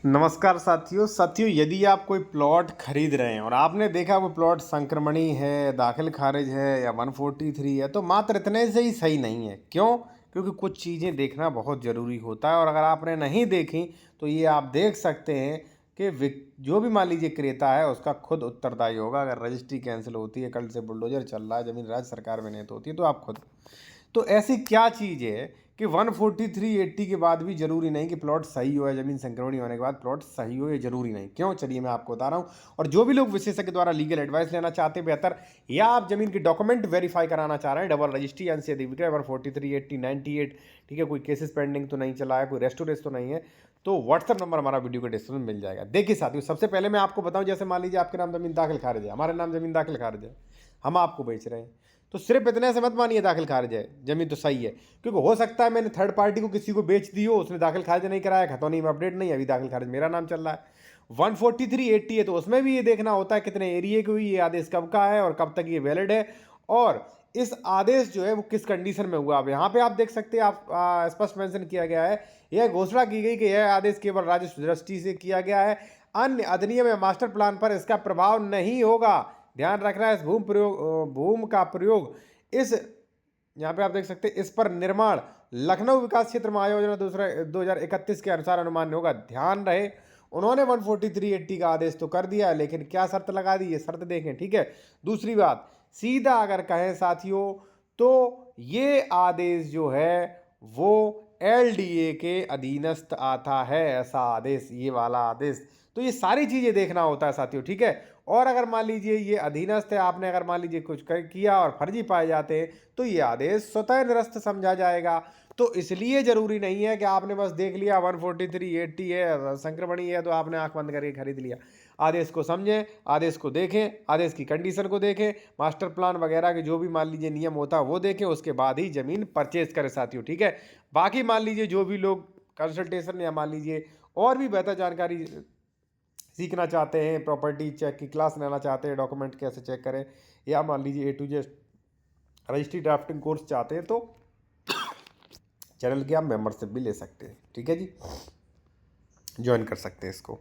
नमस्कार साथियों, यदि आप कोई प्लॉट खरीद रहे हैं और आपने देखा वो प्लॉट संक्रमणी है, दाखिल खारिज है या 143 है, तो मात्र इतने से ही सही नहीं है। क्यों? क्योंकि कुछ चीज़ें देखना बहुत ज़रूरी होता है और अगर आपने नहीं देखी तो ये आप देख सकते हैं कि जो भी मान लीजिए क्रेता है उसका खुद उत्तरदायी होगा। अगर रजिस्ट्री कैंसिल होती है, कल से बुलडोजर चल रहा है, ज़मीन राज्य सरकार में नहीं तो होती है, तो आप खुद। तो ऐसी क्या चीज़ है कि 14380 के बाद भी जरूरी नहीं कि प्लॉट सही हो, या जमीन संक्रमणी होने के बाद प्लॉट सही हो, ये जरूरी नहीं। क्यों? चलिए मैं आपको बता रहा हूँ। और जो भी लोग विशेषज्ञ द्वारा लीगल एडवाइस लेना चाहते हैं बेहतर, या आप जमीन की डॉक्यूमेंट वेरीफाई कराना चाह रहे हैं, डबल रजिस्ट्री एनसी विक्रय 14380 98, ठीक है, कोई केसेस पेंडिंग तो नहीं चला है, कोई रेस्टोरेंस तो नहीं है, तो व्हाट्सअप नंबर हमारा वीडियो के डिस्क्रिप्शन में मिल जाएगा। देखिए साथियों, सबसे पहले मैं आपको बताऊं, जैसे मान लीजिए आपके नाम जमीन दाखिल खारिज है, हमारे नाम जमीन दाखिल खारिज है, हम आपको बेच रहे हैं, तो सिर्फ इतने से मत मानिए दाखिल खारिज है, जमीन तो सही है। क्योंकि हो सकता है मैंने थर्ड पार्टी को किसी को बेच दी हो, उसने दाखिल खारिज नहीं कराया, खतौनी में अपडेट नहीं, अभी दाखिल खारिज मेरा नाम चल रहा है। 14380 है तो उसमें भी ये देखना होता है कितने एरिए की हुई, ये आदेश कब का है और कब तक ये वैलिड है, और इस आदेश जो है वो किस कंडीशन में हुआ। अब यहाँ पे आप देख सकते हैं, आप स्पष्ट मेंशन किया गया है, यह घोषणा की गई कि यह आदेश केवल राजस्व दृष्टि से किया गया है, अन्य अधिनियम या मास्टर प्लान पर इसका प्रभाव नहीं होगा। ध्यान रखना है, इस भूमि का प्रयोग इस, यहाँ पे आप देख सकते हैं, इस पर निर्माण लखनऊ विकास क्षेत्र महायोजना दूसरा 2031 के अनुसार अनुमान होगा। ध्यान रहे, उन्होंने 14380 का आदेश तो कर दिया है, लेकिन क्या शर्त लगा दी, ये शर्त देखें, ठीक है। दूसरी बात, सीधा अगर कहें साथियों, तो ये आदेश जो है वो एलडीए के अधीनस्थ आता है, ऐसा आदेश, ये वाला आदेश। तो ये सारी चीजें देखना होता है साथियों, ठीक है। और अगर मान लीजिए ये अधीनस्थ है, आपने अगर मान लीजिए कुछ किया और फर्जी पाए जाते हैं, तो ये आदेश स्वतः निरस्त समझा जाएगा। तो इसलिए जरूरी नहीं है कि आपने बस देख लिया 14380 है, संक्रमणी है, तो आपने आंख बंद करके खरीद लिया। आदेश को समझें, आदेश को देखें, आदेश की कंडीशन को देखें, मास्टर प्लान वगैरह के जो भी मान लीजिए नियम होता है वो देखें, उसके बाद ही जमीन परचेज करें साथियों, ठीक है। बाकी मान लीजिए जो भी लोग कंसल्टेशन या मान लीजिए और भी बेहतर जानकारी सीखना चाहते हैं, प्रॉपर्टी चेक की क्लास लेना चाहते हैं, डॉक्यूमेंट कैसे चेक करें, या मान लीजिए A to Z registry drafting course चाहते हैं, तो चैनल की आप मेंबरशिप भी ले सकते हैं, ठीक है जी, ज्वाइन कर सकते हैं इसको।